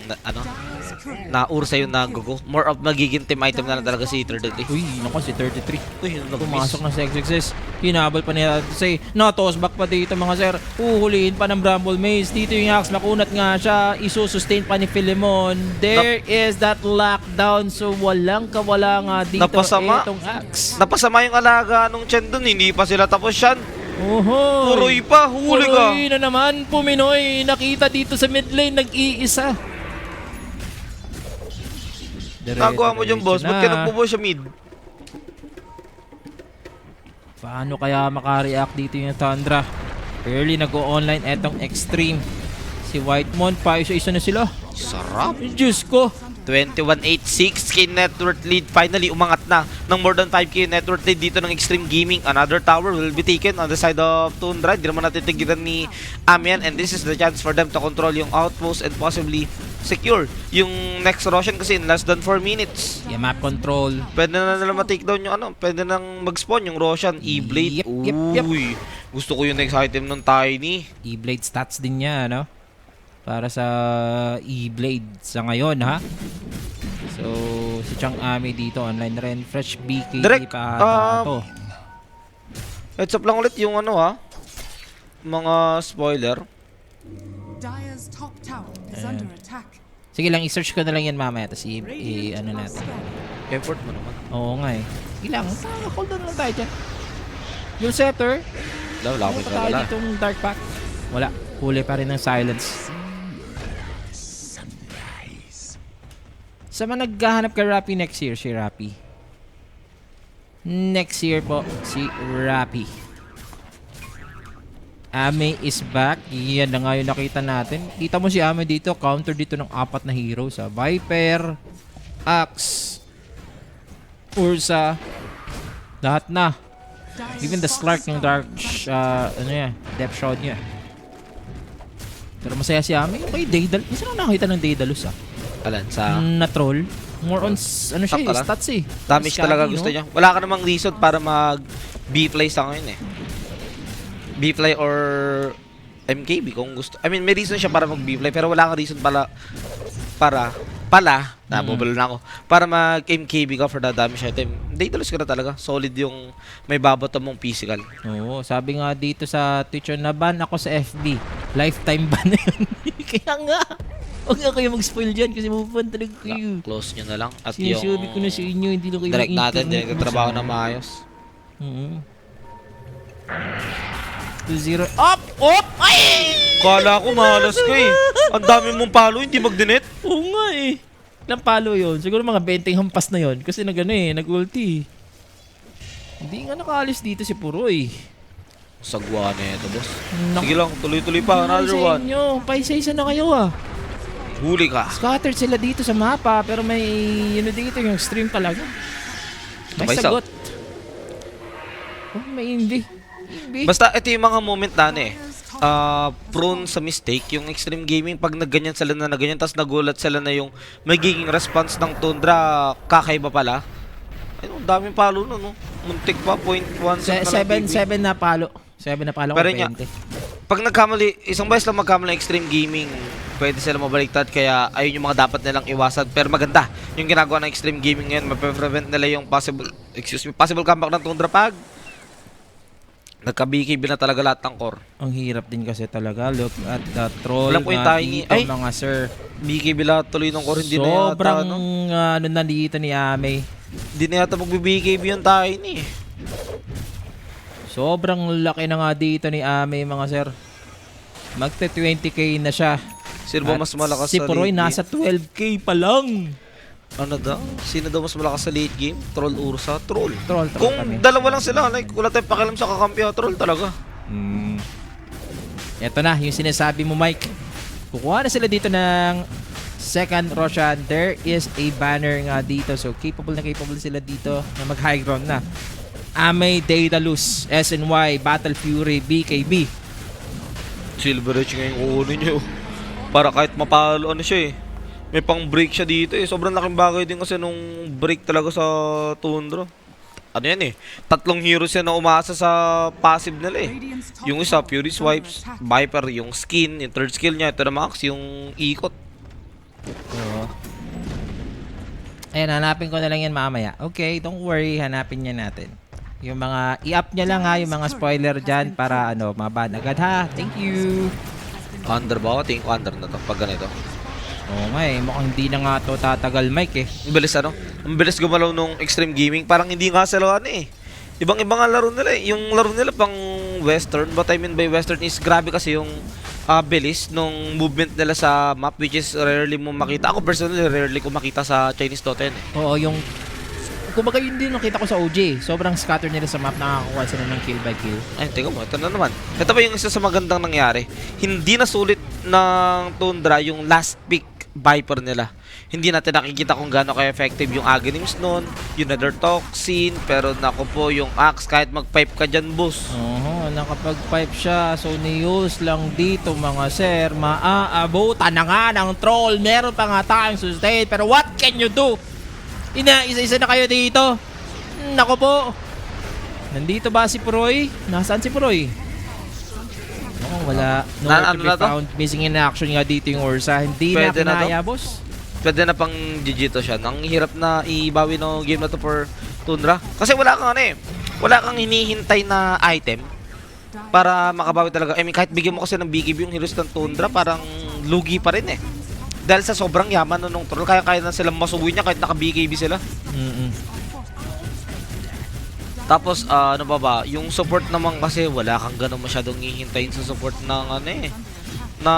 na Ursa yung nagugo. More of magiging team item na lang talaga si 33. Uy, naku, si 33. Uy, Pumasok na sa XXS. Hinabol pa niya say, na-toss back pa dito mga sir. Uhuliin pa ng Bramble Maze. Dito yung Axe, makunat nga siya. Isusustain pa ni Philemon. There is that lockdown. So walang kawala nga dito itong Axe. Napasama yung alaga nung Chen dun. Hindi pa sila tapos yan. Oho. Puroy pa, huli ka. Puroy na naman, Puminoy. Nakita dito sa mid lane, nag-iisa. Nagawa mo dyan, boss. Ba't ka nagpo-push sa mid? Paano kaya makareact dito yung Thundra? Early nag-o-online etong Extreme. Si Whitemon, pa isa-isa na sila. Sarap. Diyos ko. 21.86k net worth lead. Finally, umangat na ng more than 5k net worth lead dito ng Extreme Gaming. Another tower will be taken on the side of Tundra. Hindi naman natin tigilan ni Amian. And this is the chance for them to control yung outpost and possibly secure yung next Roshan kasi in less than 4 minutes. Yeah, map control. Pwede na nila ma-takedown yung ano. Pwede nang mag-spawn yung Roshan. E-Blade. Yep. Uy. Gusto ko yung next item ng Tiny. E-Blade stats din niya, no? Para sa E-Blade sa ngayon, ha? So, si Chang Ami dito, online rin. Fresh BKB Direct, pa to. Heads up lang ulit yung ano ha. Mga spoiler. Dire's top tower is under attack. Sige lang, i-search ko na lang yan mamaya. Tapos ano natin. Effort mo naman. Oo nga eh. Sige lang, hold on lang tayo dyan. Yung setter. Wala ko tayo ditong dark pack. Wala. Huli pa rin ng silence. Sa mga naghahanap kay Rappy next year, si Rappy. Next year po, si Rappy. Ame is back. Yan na nga yung nakita natin. Kita mo si Ame dito, counter dito ng 4 na heroes. Viper, Axe, Ursa, lahat na. Even the Slark ng Dark, Depth Shroud niya. Pero masaya si Ame. Yung kay Daedalus. Kasi nakakita ng Daedalus Alan, sa... na troll. More on, stats eh. Damage talaga gusto niya. Wala ka namang reason para mag B-fly sa ngayon eh. B-fly or MKB kung gusto. I mean, may reason siya para mag B-fly pero wala kang reason nabubalo na ako. Para mag MKB ka for the damage item. Daedalus ka na talaga. Solid yung may babato mong physical. Oo, sabi nga dito sa Twitch, na-ban ako sa FB. Lifetime ban na yun. Kaya nga. Huwag nga kayo mag-spoil dyan kasi mapupunta talaga kayo. Close nyo na lang. At sinasabi ko na sa inyo, hindi na kayo direct natin, direct na trabaho na maayos. 2-0. Up! Ay! Kala ko malas ka eh. Ang dami mong palo, hindi mag-dinit. Oo nga eh. Ilang palo yun? Siguro mga 20 hampas na yun. Kasi nag-ulti. Hindi nga nakaalis dito si Puroy. Sagwa na ito, boss. Sige lang, tuloy-tuloy pa. Another one. Paisa-isa na kayo Huli ka. Scattered sila dito sa mapa pero may dito yung stream talaga. May sagot. Oh, may hindi. Basta ito yung mga moment na prone sa mistake yung Extreme Gaming pag nagganyan sila na ganyan tapos nagulat sila na yung magiging response ng Tundra kakaiba pala. Ay, daming palo na no. Muntik pa 0.1 7 na palo. 7 na palo pero ko 20. Pag nagkamali, isang beses lang magkamali ng Extreme Gaming, pwede sila mabaliktad kaya ayun yung mga dapat nilang iwasan. Pero maganda yung ginagawa ng Extreme Gaming ngayon, mape-prevent nila yung possible comeback ng Tundra pag nagka-BKB na talaga lahat ng core. Ang hirap din kasi talaga. Look at the troll Walang point tayo ni mga sir. BKB lahat tuloy ng core, hindi na yata. Sobrang nandito ni Ame. Hindi na yata mag-BKB yung tayo ni. Sobrang laki na nga dito ni Ame mga sir. Magte 20k na siya. Sino ba mas malakas si Puroy nasa 12k pa lang. Ano daw? Sino daw mas malakas sa late game? Troll Ursa? Troll. Troll Kung kami. dalawa lang sila, like, wala tayong pakialam sa kakampi, troll talaga. Ito na, yung sinasabi mo, Mike. Kukuha na sila dito ng second Roshan. There is a banner nga dito. So, capable sila dito na mag-high ground na. Amay, Daedalus, SNY, Battle Fury, BKB. Silver Edge ngayon kukunin niyo. Para kahit mapalo, ano siya eh. May pang break siya dito eh. Sobrang laking bagay din kasi nung break talaga sa Tundra. Ano yan eh. 3 heroes yan na umasa sa passive nila eh. Radiant's top Yung isa, tower Fury's is under Wipes, attack. Viper, yung skin, yung third skill niya, ito na Max, yung ikot. Oo. Ayan, hanapin ko na lang yan mamaya. Okay, don't worry, hanapin niya natin. Yung mga, i-up niya lang ha, yung mga spoiler dyan para ano, maban agad ha. Thank you. Under ba? Tingin ko under na to pag ganito. Oo nga eh, mukhang hindi na nga to tatagal, Mike eh. Ang bilis ano? Ang bilis gumalaw nung Extreme Gaming. Parang hindi nga sila ano eh. Ibang-ibang nga laro nila eh. Yung laro nila pang Western. What I mean by Western is grabe kasi yung bilis nung movement nila sa map, which is rarely mo makita. Ako personally, rarely ko makita sa Chinese Dota eh. Oo, yung kumbaga yun din nakita ko sa OJ. Sobrang scatter nila sa map, nakakakuha sila ng kill by kill. Ay, tingnan mo, ito na naman. Ito ba yung isa sa magandang nangyari? Hindi na sulit ng Tundra yung last pick Viper nila. Hindi natin nakikita kung gaano ka-effective yung Aghanims nun, yung Nether Toxin, pero naku po, yung Axe, kahit mag-pipe ka dyan, boss. Oo, nakapag-pipe siya. So, ni-use lang dito mga sir. Maaabutan na nga ng troll. Meron pa nga tayong sustain. Pero what can you do? Isa-isa na kayo dito. Naku po. Nandito ba si Proy? Nasaan si Proy? Oo, wala. Nowhere to Ano be na to? found. Missing in action nga dito yung Ursa. Hindi Pwede na na to? kinaya, boss. Pwede na pang Jijito siya. Ang hirap na ibawi ng game na to for Tundra. Kasi wala kang ano eh. Wala kang hinihintay na item para makabawi talaga. I mean, kahit bigyan mo kasi ng BKB yung heroes ng Tundra, parang lugi pa rin eh. Dahil sa sobrang yaman na nung troll, kaya na silang masuwi niya kahit naka-BKB sila. Tapos, ano ba, yung support naman kasi wala kang ganun masyadong hihintayin sa support ng ano eh, na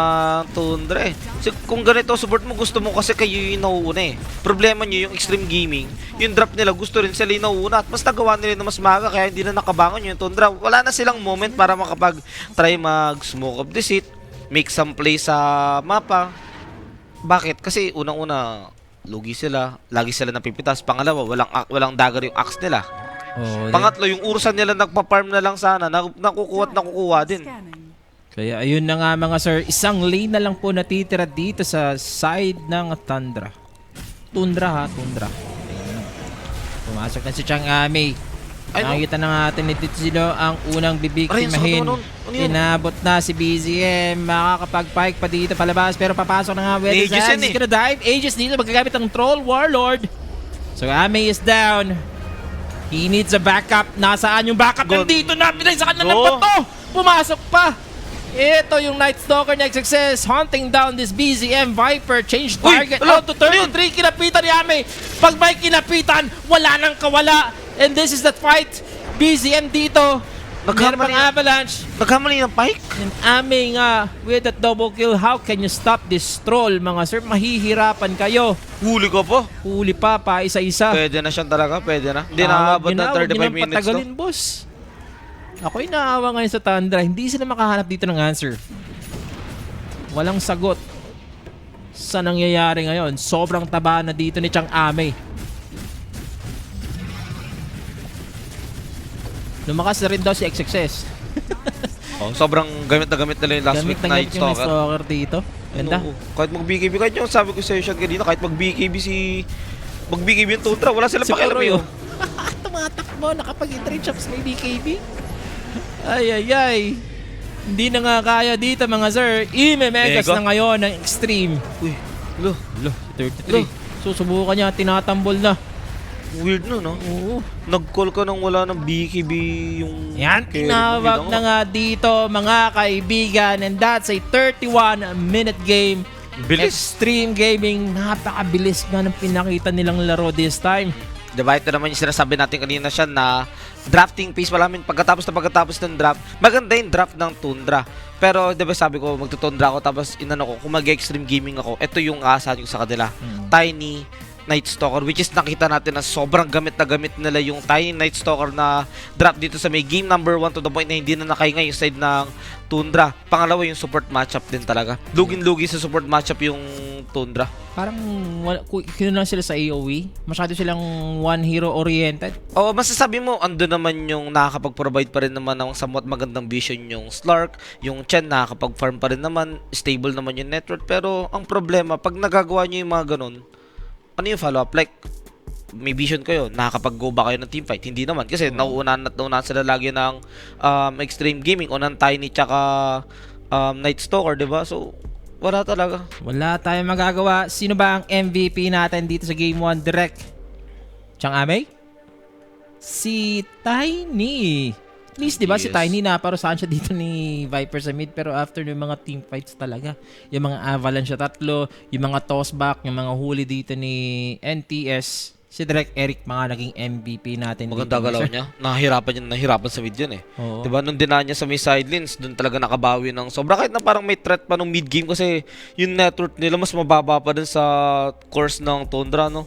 Tundra eh. So, kung ganito support mo, gusto mo kasi kayo yung nauuna eh. Problema nyo yung Extreme Gaming, yung drop nila gusto rin sila yung nauuna at mas nagawa nila na mas maga kaya hindi na nakabangon yung Tundra. Wala na silang moment para makapag-try mag-smoke of deceit, make some play sa mapa. Bakit? Kasi unang-una, lugi sila, lagi sila napipitas. Pangalawa, walang dagger yung axe nila. Oh, Pangatlo, yung ursa nila nagpa-farm na lang sana, nakukuha at nakukuha din. Scanning. kaya ayun na nga mga sir, isang lane na lang po natitira dito sa side ng Tundra. Tundra. Ayan. Pumasok na si Chang Amei. Ay, no. Nakikita na natin ni Titsino ang unang bibiktimahin. Ano yun? Inabot na si BZM. Makakapag-pike pa dito palabas. Pero papasok na nga. Aegis yan eh. He's gonna dive. Aegis dito. Magagamit ang Troll Warlord. So Amei is down. He needs a backup. Nasaan yung backup? Gone. Nandito na. Pinay sa kanya ng Go. bato. Pumasok pa. Ito yung Night Stalker na success. Hunting down this BZM Viper. Change target. Ala, Out to 33. Kinapitan ni Amei. Pag may kinapitan, wala nang kawala. And this is that fight. BZM dito. Meron pang avalanche. Nagkamali ng pike? And Amei nga with that double kill. How can you stop this troll mga sir? Mahihirapan kayo. Huli ko po. Huli pa isa-isa. Pwede na siyang talaga, pwede na. Hindi nakakabot ng 35 minutes to. patagalin, boss. Ako'y naawa ngayon sa Tundra. Hindi sila makahanap dito ng answer. Walang sagot sa nangyayari ngayon. Sobrang taba na dito ni Chang Amei. Lumakas na rin daw si XXS. Oh, sobrang gamit na gamit nila yung last Gamit week na Night gamit yung Night Stalker. Stalker dito. Ganda. Ano, kahit mag-BKB, kahit yung sabi ko sa session kanina, kahit mag-BKB yung Tundra, wala silang Si pakialam Poroy, yun. oh. Tumatakbo, nakapag-entry chops may BKB. Ay. Hindi na nga kaya dito mga sir. Megas Mega. na ngayon ng Extreme. Uy, lo, 33. Susubukan niya, tinatambol na. weird no? Oo. Nag-call ka nang wala ng BKB yung... Yan, tinawag na nga dito mga kaibigan. And that's a 31-minute game. Bilis. Extreme Gaming, napakabilis nga ng pinakita nilang laro this time. Diba, ito naman yung sinasabi natin kanina siya na drafting pace malamin pagkatapos ng draft. Maganda yung draft ng Tundra. Pero diba sabi ko, magtutundra ako tapos inano ko, kung mag-extreme gaming ako, ito yung aasahan ko sa kanila. Tiny, Night Stalker, which is nakita natin na sobrang gamit na gamit nila yung Tiny Night Stalker na drop dito sa may game number 1 to the point na hindi na nakahinga yung side ng Tundra. Pangalawa yung support matchup din talaga. Lugin-lugi sa support matchup yung Tundra. Parang kinulang sila sa AoE. Masyado silang one hero oriented. O masasabi mo, ando naman yung nakakapag-provide pa rin naman ng somewhat magandang vision yung Slark, yung Chen nakakapag-farm pa rin naman, stable naman yung network. Pero ang problema, pag nagagawa nyo yung mga ganun, ano yung follow-up? Like, may vision kayo, nakakapag-go ba kayo ng teamfight? Hindi naman. Kasi nauunahan sila lagi ng Extreme Gaming, unang Tiny tsaka Night Stalker, diba? So, wala talaga. Wala tayong magagawa. Sino ba ang MVP natin dito sa Game 1 Direct? Chang Amei? Si Tiny. At least, di ba, si Yes. Tiny naparusahan siya dito ni Viper sa mid, pero after ng mga team fights talaga, yung mga avalanche sa tatlo, yung mga tossback, yung mga huli dito ni NTS, si Direct Eric mga naging MVP natin. Maganda dito, galaw sir. niya. Nahirapan sa mid yun eh. Oo. Diba, nung dinaan niya sa may sidelines, dun talaga nakabawi ng sobra. Kahit na parang may threat pa nung mid-game kasi yung network nila mas mababa pa dun sa course ng Tundra, no?